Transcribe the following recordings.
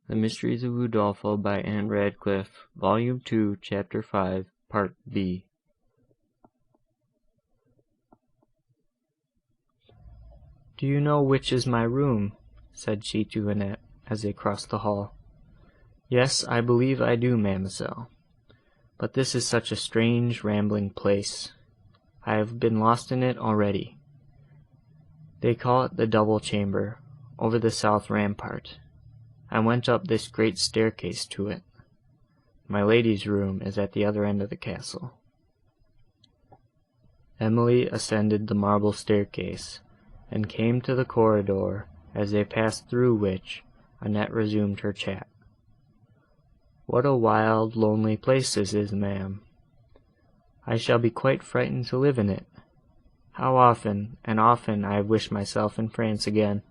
The Mysteries of Udolpho by Anne Radcliffe, Volume 2, Chapter 5, Part B. "Do you know which is my room?" said she to Annette, as they crossed the hall. "Yes, I believe I do, mademoiselle, but this is such a strange, rambling place. I have been lost in it already. They call it the double chamber, over the south rampart. I went up this great staircase to it. My lady's room is at the other end of the castle." Emily ascended the marble staircase, and came to the corridor, as they passed through which, Annette resumed her chat. "What a wild, lonely place this is, ma'am! I shall be quite frightened to live in it. How often and often I have wished myself in France again.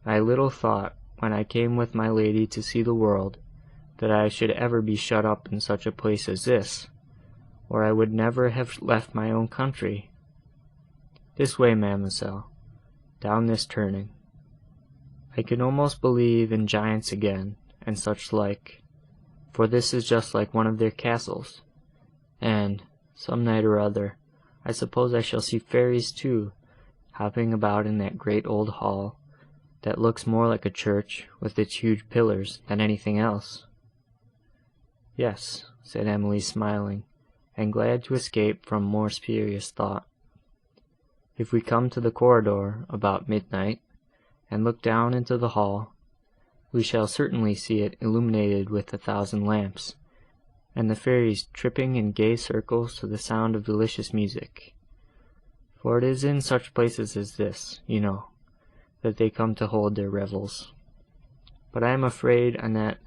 I little thought, when I came with my lady to see the world, that I should ever be shut up in such a place as this, or I would never have left my own country. This way, mademoiselle, down this turning. I can almost believe in giants again, and such like, for this is just like one of their castles, and, some night or other, I suppose I shall see fairies too, hopping about in that great old hall, that looks more like a church, with its huge pillars, than anything else." "Yes," said Emily, smiling, and glad to escape from more serious thought. "If we come to the corridor, about midnight, and look down into the hall, we shall certainly see it illuminated with 1,000 lamps, and the fairies tripping in gay circles to the sound of delicious music, for it is in such places as this, you know, that they come to hold their revels. But I am afraid, Annette,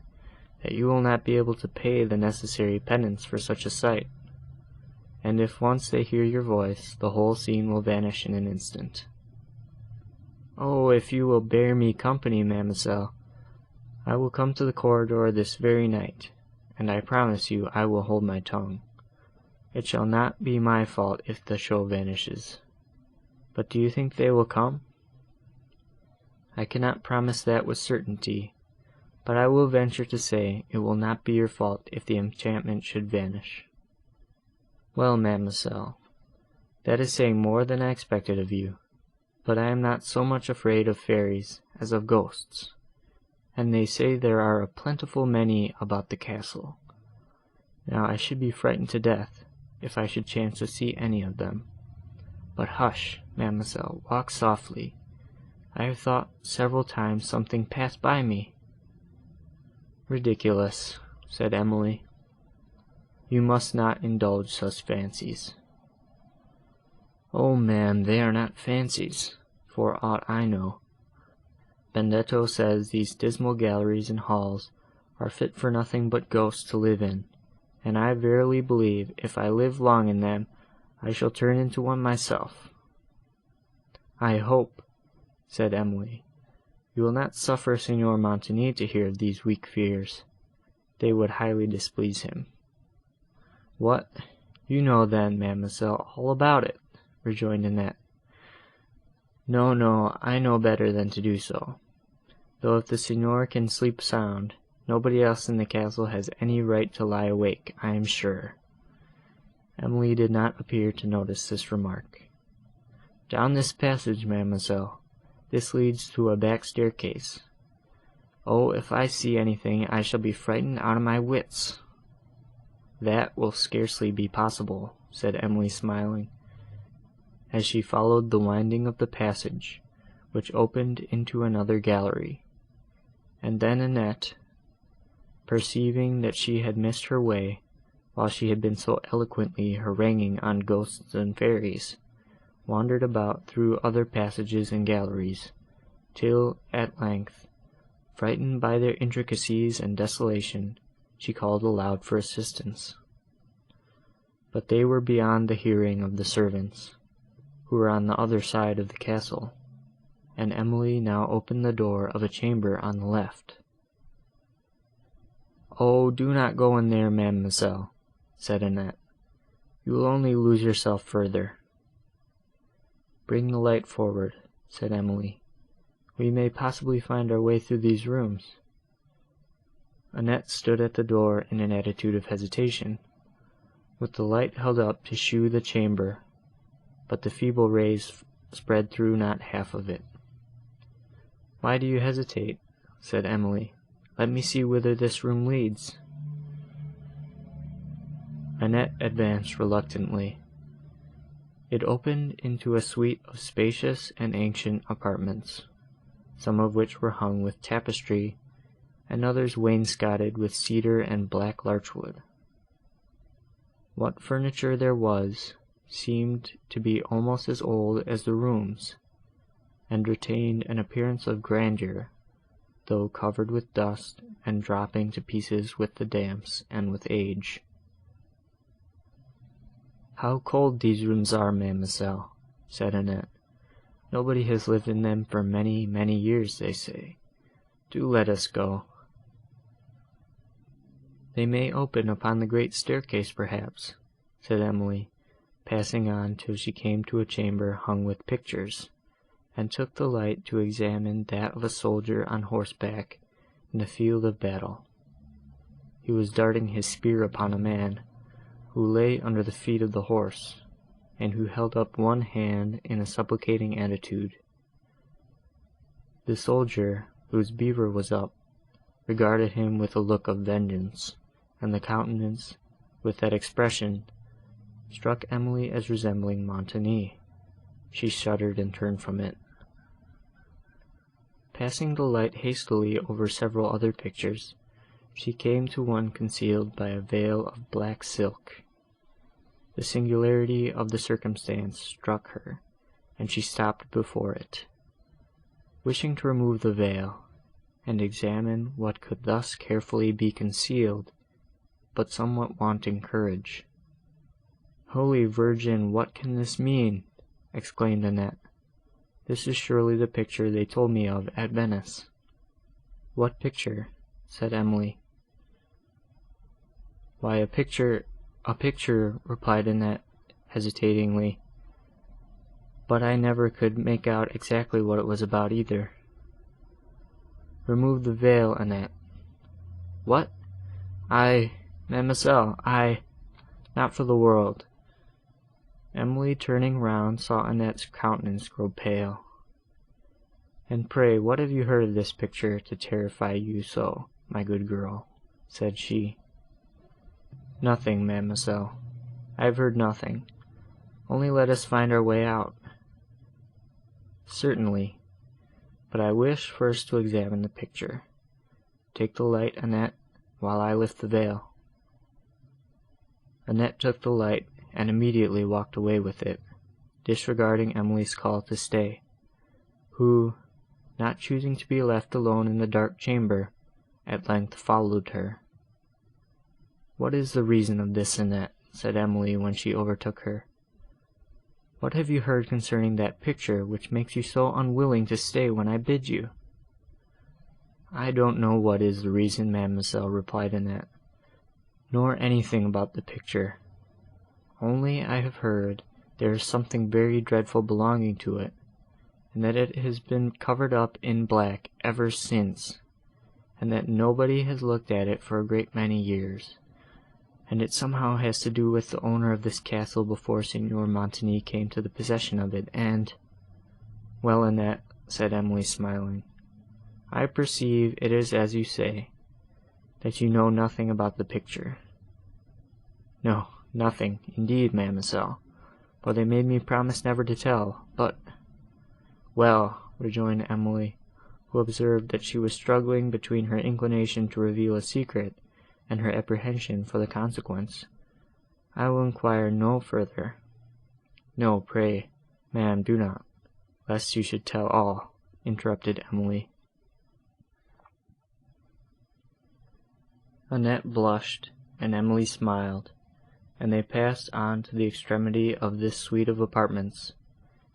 that you will not be able to pay the necessary penance for such a sight, and if once they hear your voice, the whole scene will vanish in an instant." "Oh, if you will bear me company, mademoiselle, I will come to the corridor this very night, and I promise you I will hold my tongue. It shall not be my fault if the show vanishes. But do you think they will come?" "I cannot promise that with certainty, but I will venture to say it will not be your fault if the enchantment should vanish." "Well, mademoiselle, that is saying more than I expected of you, but I am not so much afraid of fairies as of ghosts, and they say there are a plentiful many about the castle. Now I should be frightened to death, if I should chance to see any of them. But hush, mademoiselle, walk softly. I have thought several times something passed by me." "Ridiculous," said Emily. "You must not indulge such fancies." "Oh, ma'am, they are not fancies, for aught I know. Benedetto says these dismal galleries and halls are fit for nothing but ghosts to live in, and I verily believe, if I live long in them, I shall turn into one myself." "I hope," said Emily, "you will not suffer Signor Montoni to hear of these weak fears. They would highly displease him." "What! You know then, mademoiselle, all about it," rejoined Annette. "No, no, I know better than to do so, though if the Signor can sleep sound, nobody else in the castle has any right to lie awake, I am sure." Emily did not appear to notice this remark. "Down this passage, mademoiselle. This leads to a back staircase. Oh, if I see anything, I shall be frightened out of my wits." "That will scarcely be possible," said Emily, smiling, as she followed the winding of the passage, which opened into another gallery, and then Annette, perceiving that she had missed her way, while she had been so eloquently haranguing on ghosts and fairies, wandered about through other passages and galleries, till, at length, frightened by their intricacies and desolation, she called aloud for assistance. But they were beyond the hearing of the servants, who were on the other side of the castle, and Emily now opened the door of a chamber on the left. "Oh, do not go in there, mademoiselle," said Annette. "You will only lose yourself further." "Bring the light forward," said Emily. "We may possibly find our way through these rooms. Annette stood at the door in an attitude of hesitation, with the light held up to shew the chamber, but the feeble rays spread through not half of it. "Why do you hesitate?" said Emily. "Let me see whither this room leads." Annette advanced reluctantly. It opened into a suite of spacious and ancient apartments, some of which were hung with tapestry, and others wainscoted with cedar and black larchwood. What furniture there was seemed to be almost as old as the rooms, and retained an appearance of grandeur, though covered with dust and dropping to pieces with the damps and with age. "How cold these rooms are, mademoiselle," said Annette. "Nobody has lived in them for many, many years, they say. Do let us go." "They may open upon the great staircase, perhaps," said Emily, passing on till she came to a chamber hung with pictures, and took the light to examine that of a soldier on horseback in the field of battle. He was darting his spear upon a man, who lay under the feet of the horse, and who held up one hand in a supplicating attitude. The soldier, whose beaver was up, regarded him with a look of vengeance, and the countenance, with that expression, struck Emily as resembling Montoni. She shuddered and turned from it. Passing the light hastily over several other pictures, she came to one concealed by a veil of black silk. The singularity of the circumstance struck her, and she stopped before it, wishing to remove the veil, and examine what could thus carefully be concealed, but somewhat wanting courage. "Holy Virgin, what can this mean?" exclaimed Annette. "This is surely the picture they told me of at Venice." "What picture?" said Emily. "Why, a picture," replied Annette, hesitatingly, "but I never could make out exactly what it was about either." "Remove the veil, Annette." "What? Mademoiselle, not for the world." Emily, turning round, saw Annette's countenance grow pale. "And pray, what have you heard of this picture to terrify you so, my good girl?" said she. "Nothing, mademoiselle, I have heard nothing, only let us find our way out." "Certainly, but I wish first to examine the picture. Take the light, Annette, while I lift the veil." Annette took the light, and immediately walked away with it, disregarding Emily's call to stay, who, not choosing to be left alone in the dark chamber, at length followed her. "What is the reason of this, Annette?" said Emily, when she overtook her. "What have you heard concerning that picture, which makes you so unwilling to stay when I bid you?" "I don't know what is the reason, mademoiselle," replied Annette, "nor anything about the picture. Only I have heard there is something very dreadful belonging to it, and that it has been covered up in black ever since, and that nobody has looked at it for a great many years, and it somehow has to do with the owner of this castle before Signor Montoni came to the possession of it, and—" "Well, Annette," said Emily, smiling, "I perceive it is as you say, that you know nothing about the picture." "No, nothing, indeed, mademoiselle, for they made me promise never to tell, but—" "Well," rejoined Emily, who observed that she was struggling between her inclination to reveal a secret, and her apprehension for the consequence, "I will inquire no further." "No, pray, ma'am, do not, lest you should tell all," interrupted Emily. Annette blushed, and Emily smiled, and they passed on to the extremity of this suite of apartments,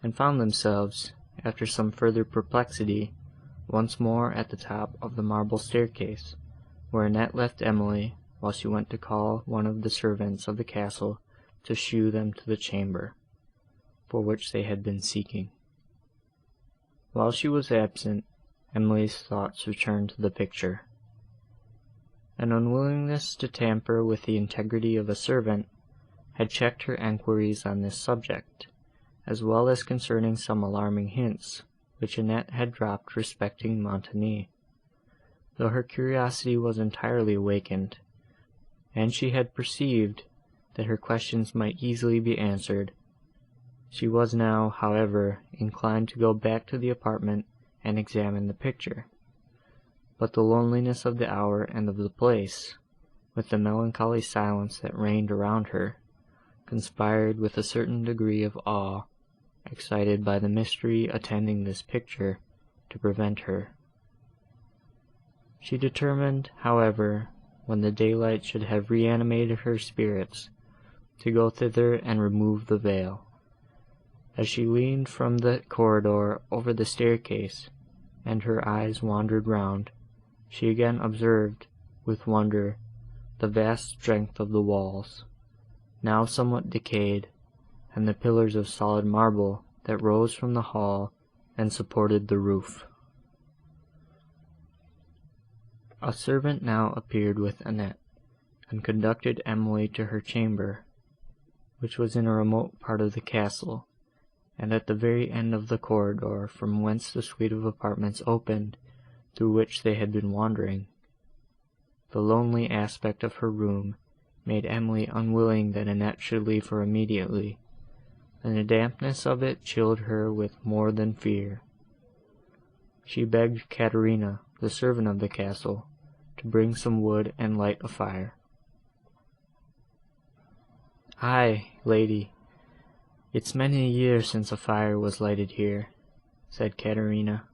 and found themselves, after some further perplexity, once more at the top of the marble staircase, where Annette left Emily, while she went to call one of the servants of the castle to shew them to the chamber, for which they had been seeking. While she was absent, Emily's thoughts returned to the picture. An unwillingness to tamper with the integrity of a servant had checked her enquiries on this subject, as well as concerning some alarming hints, which Annette had dropped respecting Montoni, though her curiosity was entirely awakened, and she had perceived that her questions might easily be answered. She was now, however, inclined to go back to the apartment and examine the picture, but the loneliness of the hour and of the place, with the melancholy silence that reigned around her, conspired with a certain degree of awe, excited by the mystery attending this picture, to prevent her. She determined, however, when the daylight should have reanimated her spirits, to go thither and remove the veil. As she leaned from the corridor over the staircase, and her eyes wandered round, she again observed, with wonder, the vast strength of the walls, now somewhat decayed, and the pillars of solid marble that rose from the hall and supported the roof. A servant now appeared with Annette, and conducted Emily to her chamber, which was in a remote part of the castle, and at the very end of the corridor from whence the suite of apartments opened, through which they had been wandering. The lonely aspect of her room made Emily unwilling that Annette should leave her immediately, and the dampness of it chilled her with more than fear. She begged Caterina, the servant of the castle, to bring some wood and light a fire. "Aye, lady, it's many a year since a fire was lighted here," said Caterina.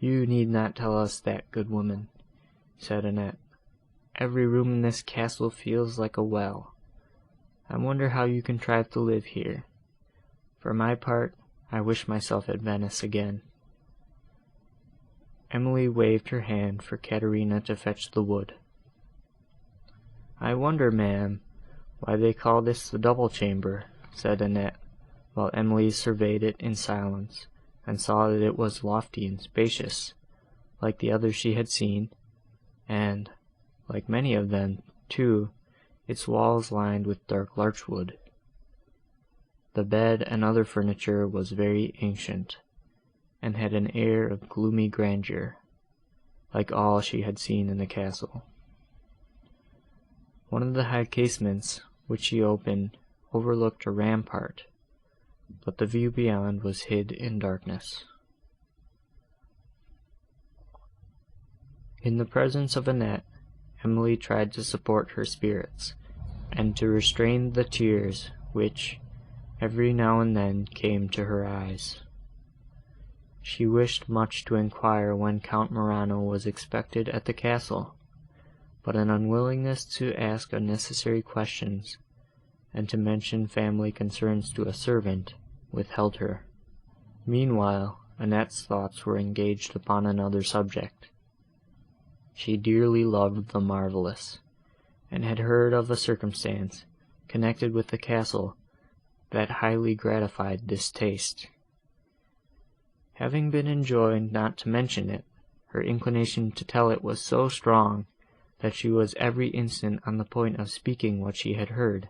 "You need not tell us that, good woman," said Annette. "Every room in this castle feels like a well. I wonder how you contrive to live here. For my part, I wish myself at Venice again." Emily waved her hand for Caterina to fetch the wood. "I wonder, ma'am, why they call this the double chamber," said Annette, while Emily surveyed it in silence, and saw that it was lofty and spacious, like the others she had seen, and, like many of them, too, its walls lined with dark larchwood. The bed and other furniture was very ancient, and had an air of gloomy grandeur, like all she had seen in the castle. One of the high casements, which she opened, overlooked a rampart, but the view beyond was hid in darkness. In the presence of Annette, Emily tried to support her spirits, and to restrain the tears, which, every now and then, came to her eyes. She wished much to inquire when Count Morano was expected at the castle, but an unwillingness to ask unnecessary questions, and to mention family concerns to a servant, withheld her. Meanwhile, Annette's thoughts were engaged upon another subject. She dearly loved the marvellous, and had heard of a circumstance, connected with the castle, that highly gratified this taste. Having been enjoined not to mention it, her inclination to tell it was so strong, that she was every instant on the point of speaking what she had heard.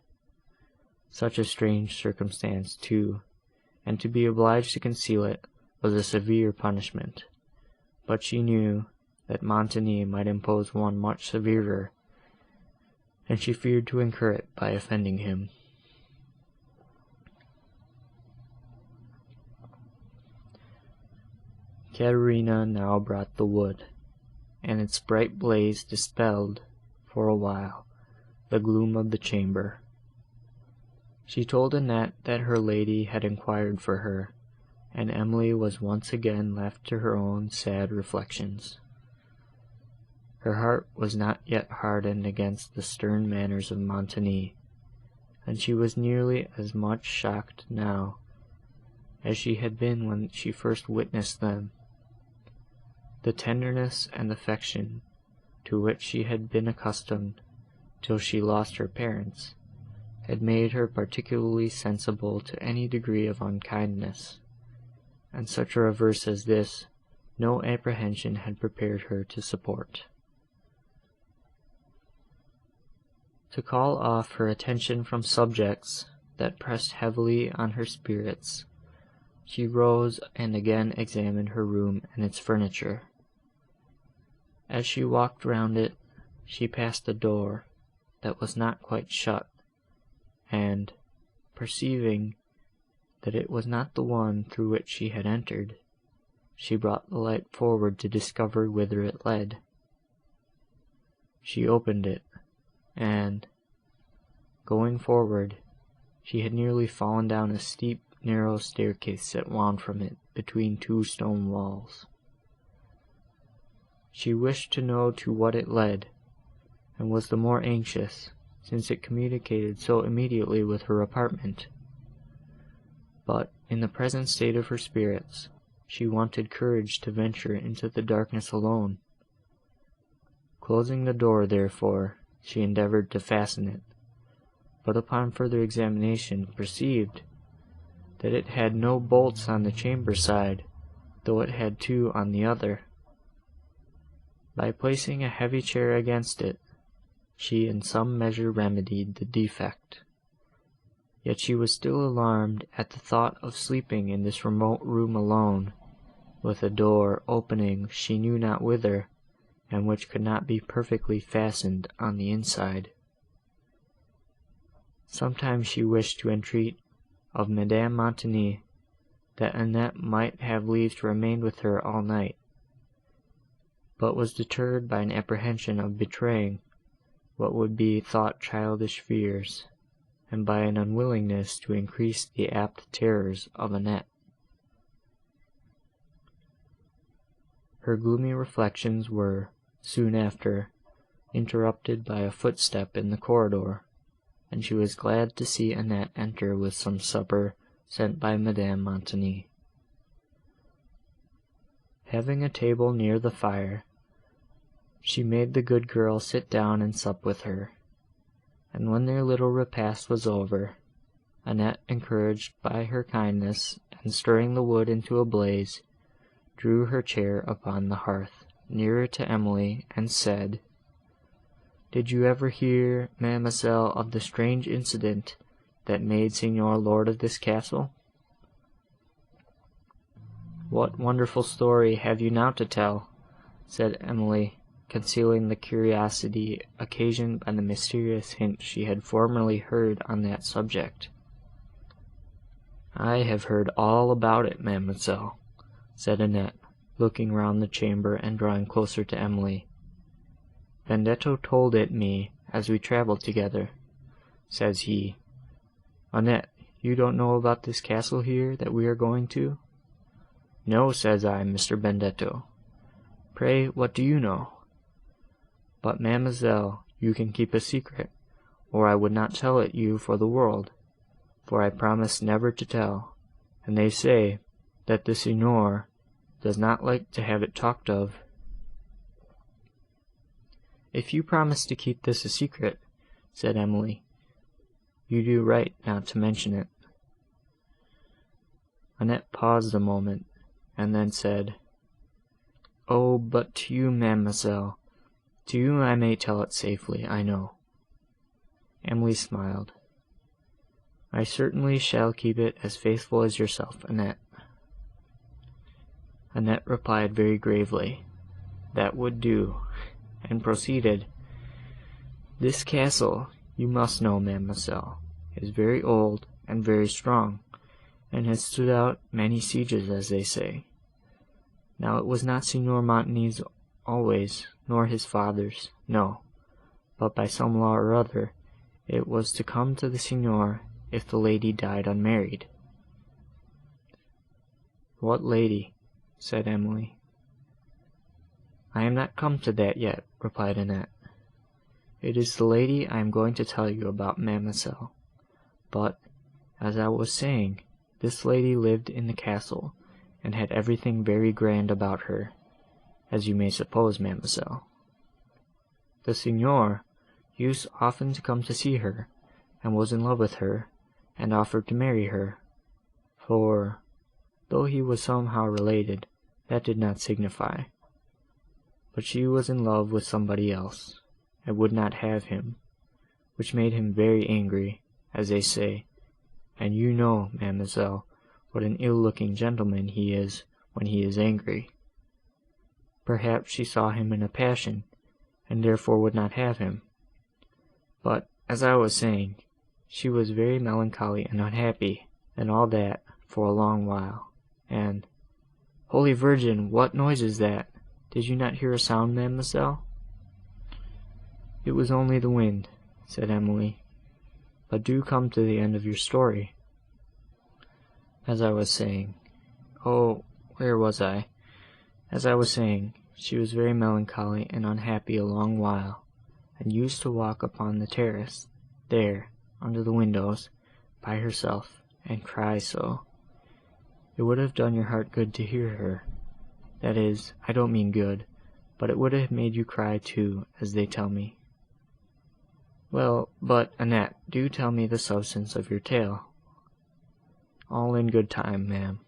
Such a strange circumstance, too, and to be obliged to conceal it was a severe punishment, but she knew that Montoni might impose one much severer, and she feared to incur it by offending him. Caterina now brought the wood, and its bright blaze dispelled, for a while, the gloom of the chamber. She told Annette that her lady had inquired for her, and Emily was once again left to her own sad reflections. Her heart was not yet hardened against the stern manners of Montoni, and she was nearly as much shocked now, as she had been when she first witnessed them. The tenderness and affection, to which she had been accustomed, till she lost her parents, had made her particularly sensible to any degree of unkindness, and such a reverse as this, no apprehension had prepared her to support. To call off her attention from subjects that pressed heavily on her spirits, she rose and again examined her room and its furniture. As she walked round it, she passed a door that was not quite shut, and, perceiving that it was not the one through which she had entered, she brought the light forward to discover whither it led. She opened it, and, going forward, she had nearly fallen down a steep, narrow staircase that wound from it between two stone walls. She wished to know to what it led, and was the more anxious, since it communicated so immediately with her apartment. But, in the present state of her spirits, she wanted courage to venture into the darkness alone. Closing the door, therefore, she endeavoured to fasten it, but upon further examination perceived that it had no bolts on the chamber side, though it had two on the other. By placing a heavy chair against it, she in some measure remedied the defect. Yet she was still alarmed at the thought of sleeping in this remote room alone, with a door opening she knew not whither, and which could not be perfectly fastened on the inside. Sometimes she wished to entreat of Madame Montoni that Annette might have leave to remain with her all night, but was deterred by an apprehension of betraying what would be thought childish fears, and by an unwillingness to increase the apt terrors of Annette. Her gloomy reflections were, soon after, interrupted by a footstep in the corridor, and she was glad to see Annette enter with some supper sent by Madame Montoni. Having a table near the fire, she made the good girl sit down and sup with her, and when their little repast was over, Annette, encouraged by her kindness, and stirring the wood into a blaze, drew her chair upon the hearth, nearer to Emily, and said, "Did you ever hear, mademoiselle, of the strange incident that made Signor lord of this castle?" "What wonderful story have you now to tell?" said Emily, concealing the curiosity occasioned by the mysterious hint she had formerly heard on that subject. "I have heard all about it, mademoiselle," said Annette, looking round the chamber and drawing closer to Emily. "Benedetto told it me as we travelled together. Says he, 'Annette, you don't know about this castle here that we are going to?' 'No,' says I, 'Mr. Benedetto.' 'Pray, what do you know?' 'But, mademoiselle, you can keep a secret, or I would not tell it you for the world, for I promised never to tell, and they say, that the Signor does not like to have it talked of.' 'If you promise to keep this a secret,' said Emily, 'you do right not to mention it.' Annette paused a moment, and then said, 'Oh, but to you, mademoiselle, to you I may tell it safely, I know.' Emily smiled. 'I certainly shall keep it as faithful as yourself, Annette.' Annette replied very gravely, 'That would do,' and proceeded, 'This castle, you must know, mademoiselle, is very old and very strong, and has stood out many sieges, as they say. Now it was not Signor Montoni's always, nor his father's, no, but by some law or other, it was to come to the Signor if the lady died unmarried.' 'What lady?' said Emily. 'I am not come to that yet,' replied Annette. 'It is the lady I am going to tell you about, mademoiselle. But, as I was saying, this lady lived in the castle, and had everything very grand about her, as you may suppose, mademoiselle. The Signor used often to come to see her, and was in love with her, and offered to marry her, for, though he was somehow related, that did not signify. But she was in love with somebody else, and would not have him, which made him very angry, as they say, and you know, mademoiselle, what an ill-looking gentleman he is when he is angry. Perhaps she saw him in a passion, and therefore would not have him. But, as I was saying, she was very melancholy and unhappy, and all that, for a long while, and— Holy Virgin, what noise is that? Did you not hear a sound, mademoiselle? It was only the wind, said Emily, but do come to the end of your story. As I was saying— oh, where was I? As I was saying, she was very melancholy and unhappy a long while, and used to walk upon the terrace, there, under the windows, by herself, and cry so. It would have done your heart good to hear her. That is, I don't mean good, but it would have made you cry too, as they tell me. Well, but, Annette, do tell me the substance of your tale. All in good time, ma'am.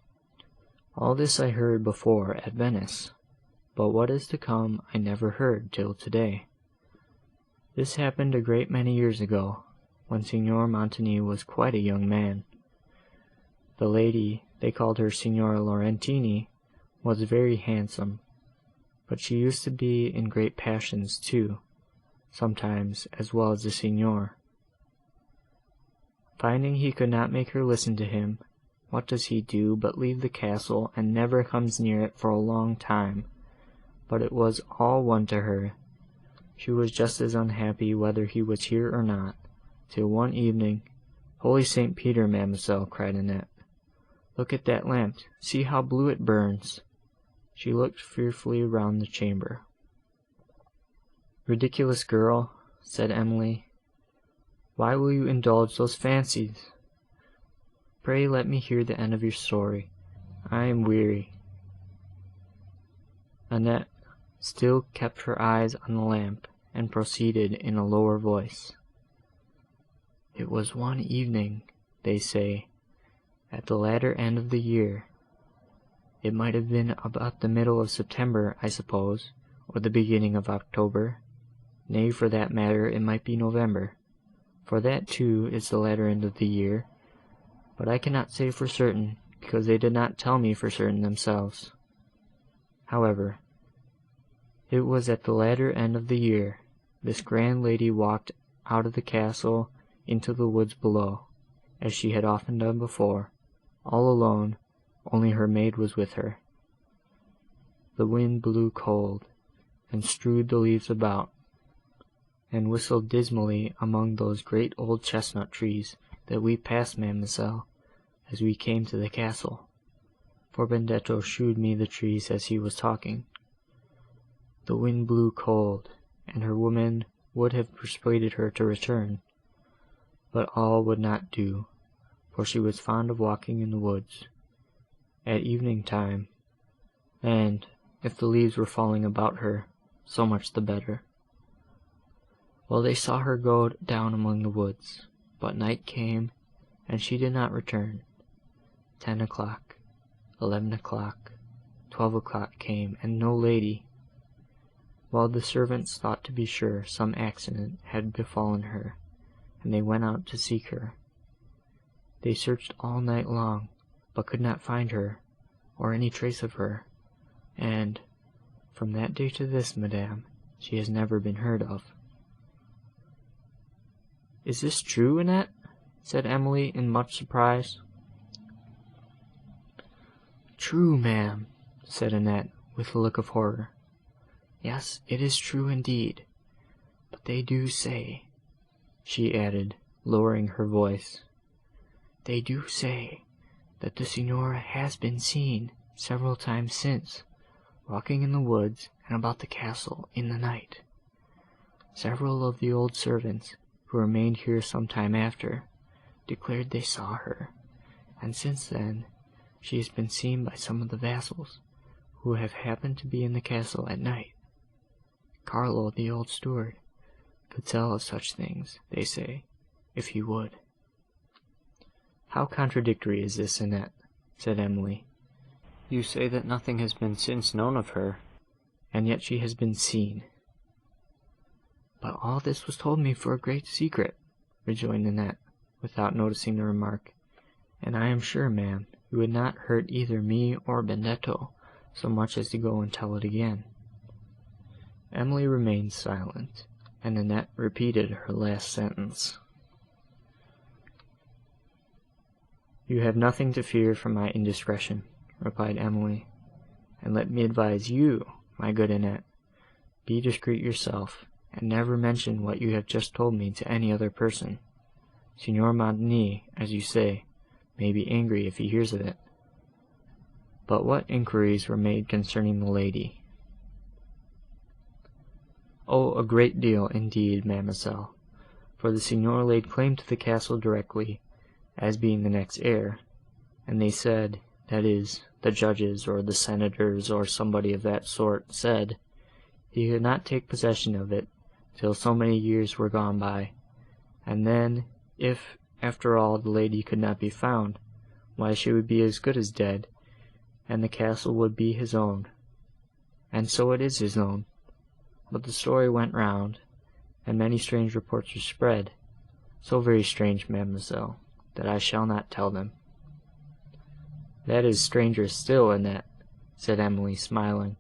All this I heard before at Venice, but what is to come I never heard till to-day. This happened a great many years ago, when Signor Montoni was quite a young man. The lady, they called her Signora Laurentini, was very handsome, but she used to be in great passions too, sometimes as well as the Signor. Finding he could not make her listen to him, what does he do but leave the castle and never comes near it for a long time, but it was all one to her. She was just as unhappy whether he was here or not, till one evening— Holy St. Peter, mademoiselle, cried Annette, look at that lamp, see how blue it burns. She looked fearfully round the chamber. Ridiculous girl, said Emily, why will you indulge those fancies? Pray let me hear the end of your story. I am weary. Annette still kept her eyes on the lamp, and proceeded in a lower voice. It was one evening, they say, at the latter end of the year. It might have been about the middle of September, I suppose, or the beginning of October. Nay, for that matter, it might be November, for that, too, is the latter end of the year, but I cannot say for certain, because they did not tell me for certain themselves. However, it was at the latter end of the year, this grand lady walked out of the castle into the woods below, as she had often done before, all alone, only her maid was with her. The wind blew cold, and strewed the leaves about, and whistled dismally among those great old chestnut trees that we passed, mademoiselle, as we came to the castle, for Benedetto shewed me the trees as he was talking. The wind blew cold, and her woman would have persuaded her to return, but all would not do, for she was fond of walking in the woods, at evening time, and, if the leaves were falling about her, so much the better. Well, they saw her go down among the woods, but night came, and she did not return. 10 o'clock, 11 o'clock, 12 o'clock came, and no lady. Well, the servants thought to be sure some accident had befallen her, and they went out to seek her. They searched all night long, but could not find her, or any trace of her, and, from that day to this, madame, she has never been heard of. Is this true, Annette? Said Emily, in much surprise. True, ma'am, said Annette, with a look of horror. Yes, it is true indeed, but they do say, she added, lowering her voice, they do say that the Signora has been seen several times since, walking in the woods and about the castle in the night. Several of the old servants, who remained here some time after, declared they saw her, and since then she has been seen by some of the vassals, who have happened to be in the castle at night. Carlo, the old steward, could tell of such things, they say, if he would. How contradictory is this, Annette, said Emily. You say that nothing has been since known of her, and yet she has been seen. But all this was told me for a great secret, rejoined Annette, without noticing the remark, "and I am sure, ma'am, you would not hurt either me or Benedetto so much as to go and tell it again." Emily remained silent, and Annette repeated her last sentence. "You have nothing to fear from my indiscretion," replied Emily, "and let me advise you, my good Annette, be discreet yourself, and never mention what you have just told me to any other person. Signor Montoni, as you say, may be angry if he hears of it. But what inquiries were made concerning the lady?" "Oh, a great deal, indeed, mademoiselle, for the Signor laid claim to the castle directly, as being the next heir, and they said, that is, the judges, or the senators, or somebody of that sort, said, he could not take possession of it, till so many years were gone by, and then, if, after all, the lady could not be found, why she would be as good as dead, and the castle would be his own. And so it is his own. But the story went round, and many strange reports were spread, so very strange, mademoiselle, that I shall not tell them." "That is stranger still, Annette," said Emily, smiling,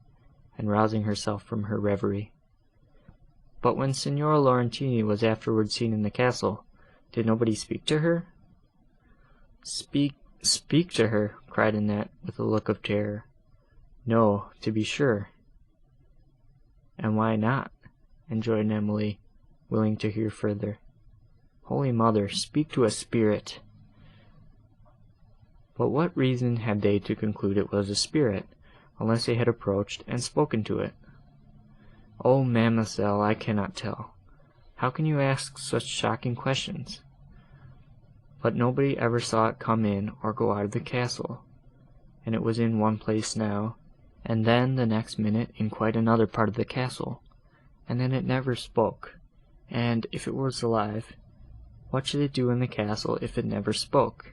and rousing herself from her reverie. "But when Signora Laurentini was afterwards seen in the castle, did nobody speak to her?" Speak to her!" cried Annette, with a look of terror. "No, to be sure." "And why not?" enjoined Emily, willing to hear further. "Holy Mother, speak to a spirit!" "But what reason had they to conclude it was a spirit, unless they had approached and spoken to it?" "Oh, mademoiselle, I cannot tell. How can you ask such shocking questions? But nobody ever saw it come in or go out of the castle, and it was in one place now, and then the next minute in quite another part of the castle, and then it never spoke, and, if it was alive, what should it do in the castle if it never spoke?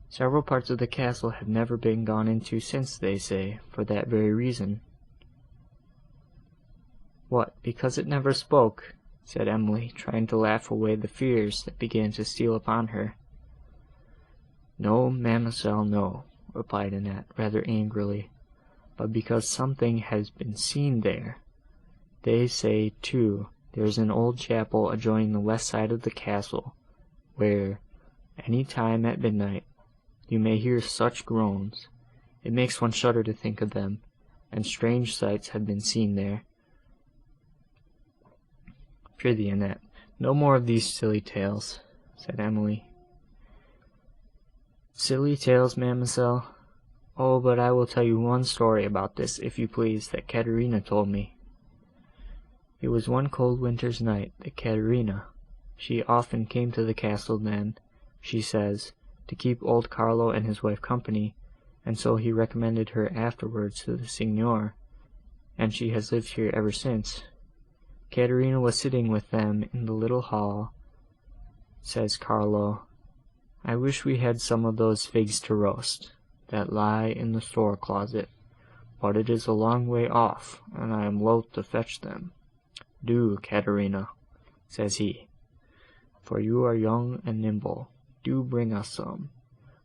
Several parts of the castle have never been gone into since, they say, for that very reason." "What, because it never spoke?" said Emily, trying to laugh away the fears that began to steal upon her. "No, mademoiselle, no," replied Annette, rather angrily, "but because something has been seen there. They say, too, there is an old chapel adjoining the west side of the castle, where, any time at midnight, you may hear such groans, it makes one shudder to think of them, and strange sights have been seen there." "Prithee, Annette, no more of these silly tales," said Emily. "Silly tales, mademoiselle? Oh, but I will tell you one story about this, if you please, that Caterina told me. It was one cold winter's night that Caterina—she often came to the castle then, she says, to keep old Carlo and his wife company, and so he recommended her afterwards to the Signor, and she has lived here ever since. Caterina was sitting with them in the little hall. Says Carlo, 'I wish we had some of those figs to roast, that lie in the store closet, but it is a long way off, and I am loath to fetch them. Do, Caterina,' says he, 'for you are young and nimble, do bring us some.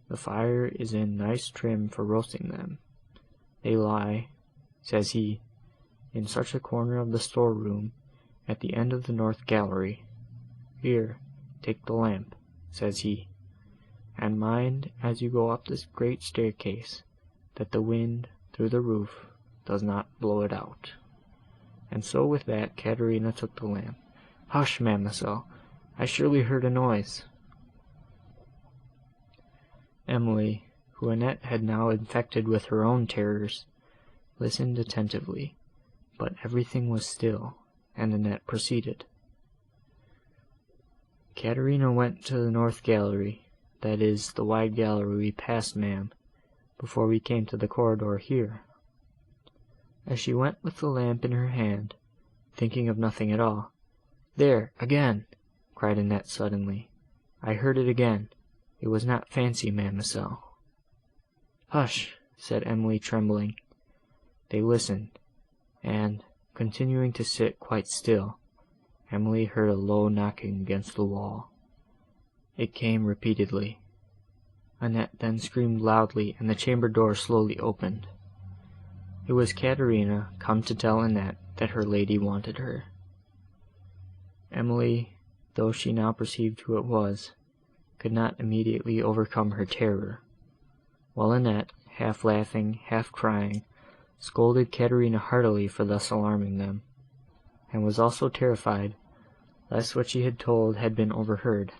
The fire is in nice trim for roasting them. They lie,' says he, 'in such a corner of the store-room, at the end of the north gallery. Here, take the lamp,' says he, 'and mind, as you go up this great staircase, that the wind, through the roof, does not blow it out.' And so with that Caterina took the lamp. Hush, mademoiselle, I surely heard a noise." Emily, who Annette had now infected with her own terrors, listened attentively, but everything was still, and Annette proceeded. "Caterina went to the north gallery, that is, the wide gallery we passed, ma'am, before we came to the corridor here. As she went with the lamp in her hand, thinking of nothing at all— There, again!" cried Annette suddenly. "I heard it again. It was not fancy, mademoiselle." "Hush!" said Emily, trembling. They listened, and, continuing to sit quite still, Emily heard a low knocking against the wall. It came repeatedly. Annette then screamed loudly, and the chamber door slowly opened. It was Caterina come to tell Annette that her lady wanted her. Emily, though she now perceived who it was, could not immediately overcome her terror, while Annette, half laughing, half crying, scolded Caterina heartily for thus alarming them, and was also terrified lest what she had told had been overheard.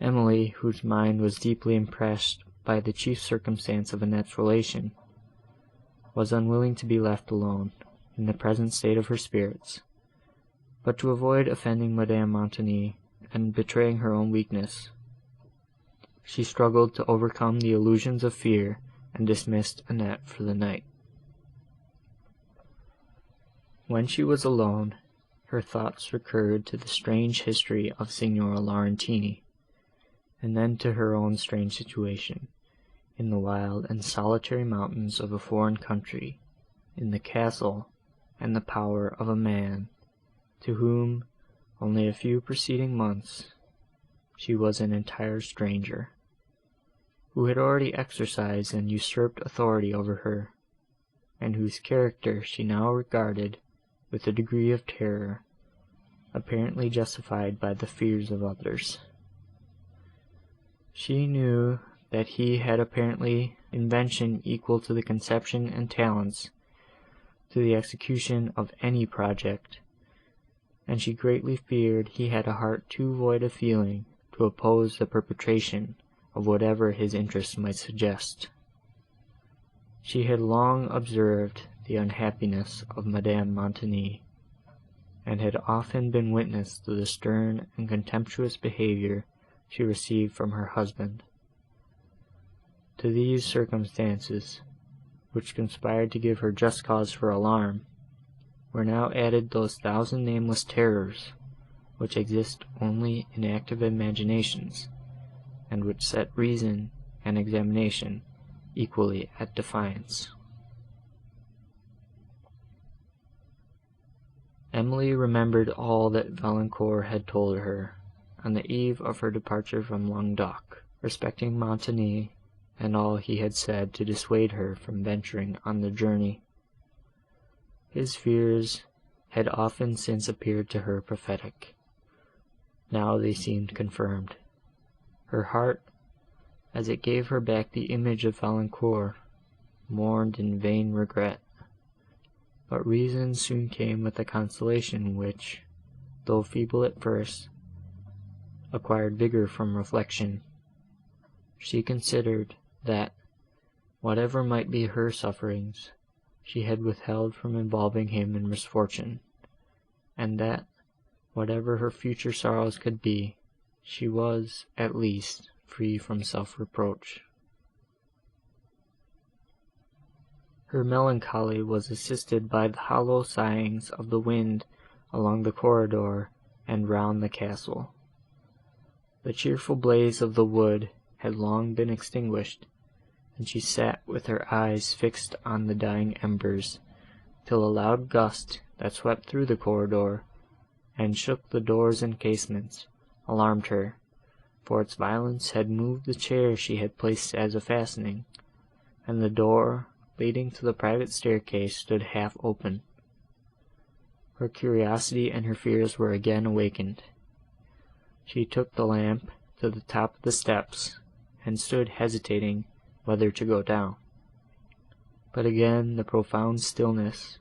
Emily, whose mind was deeply impressed by the chief circumstance of Annette's relation, was unwilling to be left alone, in the present state of her spirits, but to avoid offending Madame Montoni, and betraying her own weakness, she struggled to overcome the illusions of fear, and dismissed Annette for the night. When she was alone, her thoughts recurred to the strange history of Signora Laurentini, and then to her own strange situation, in the wild and solitary mountains of a foreign country, in the castle and the power of a man, to whom, only a few preceding months, she was an entire stranger, who had already exercised and usurped authority over her, and whose character she now regarded with a degree of terror, apparently justified by the fears of others. She knew that he had apparently invention equal to the conception and talents to the execution of any project, and she greatly feared he had a heart too void of feeling to oppose the perpetration of whatever his interests might suggest. She had long observed the unhappiness of Madame Montoni, and had often been witness to the stern and contemptuous behaviour she received from her husband. To these circumstances, which conspired to give her just cause for alarm, were now added those thousand nameless terrors, which exist only in active imaginations, and which set reason and examination equally at defiance. Emily remembered all that Valancourt had told her, on the eve of her departure from Languedoc, respecting Montoni, and all he had said to dissuade her from venturing on the journey. His fears had often since appeared to her prophetic. Now they seemed confirmed. Her heart, as it gave her back the image of Valancourt, mourned in vain regret, but reason soon came with a consolation which, though feeble at first, acquired vigour from reflection. She considered, that, whatever might be her sufferings, she had withheld from involving him in misfortune, and that, whatever her future sorrows could be, she was, at least, free from self-reproach. Her melancholy was assisted by the hollow sighings of the wind along the corridor and round the castle. The cheerful blaze of the wood had long been extinguished, and she sat with her eyes fixed on the dying embers, till a loud gust, that swept through the corridor, and shook the doors and casements, alarmed her, for its violence had moved the chair she had placed as a fastening, and the door, leading to the private staircase, stood half open. Her curiosity and her fears were again awakened. She took the lamp to the top of the steps, and stood hesitating whether to go down. But again the profound stillness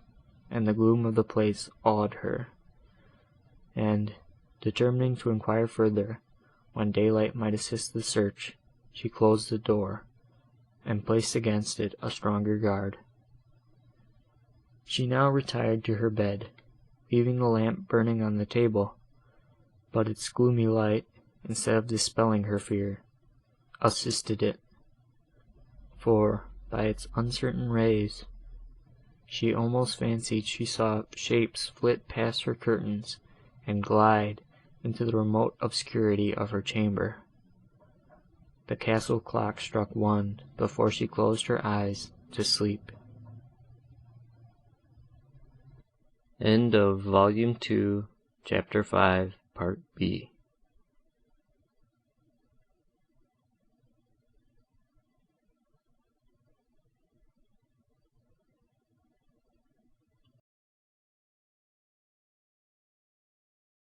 and the gloom of the place awed her, and, determining to inquire further, when daylight might assist the search, she closed the door, and placed against it a stronger guard. She now retired to her bed, leaving the lamp burning on the table, but its gloomy light, instead of dispelling her fear, assisted it, for, by its uncertain rays, she almost fancied she saw shapes flit past her curtains, and glide into the remote obscurity of her chamber. The castle clock struck 1 before she closed her eyes to sleep. End of Volume 2, Chapter 5, Part B.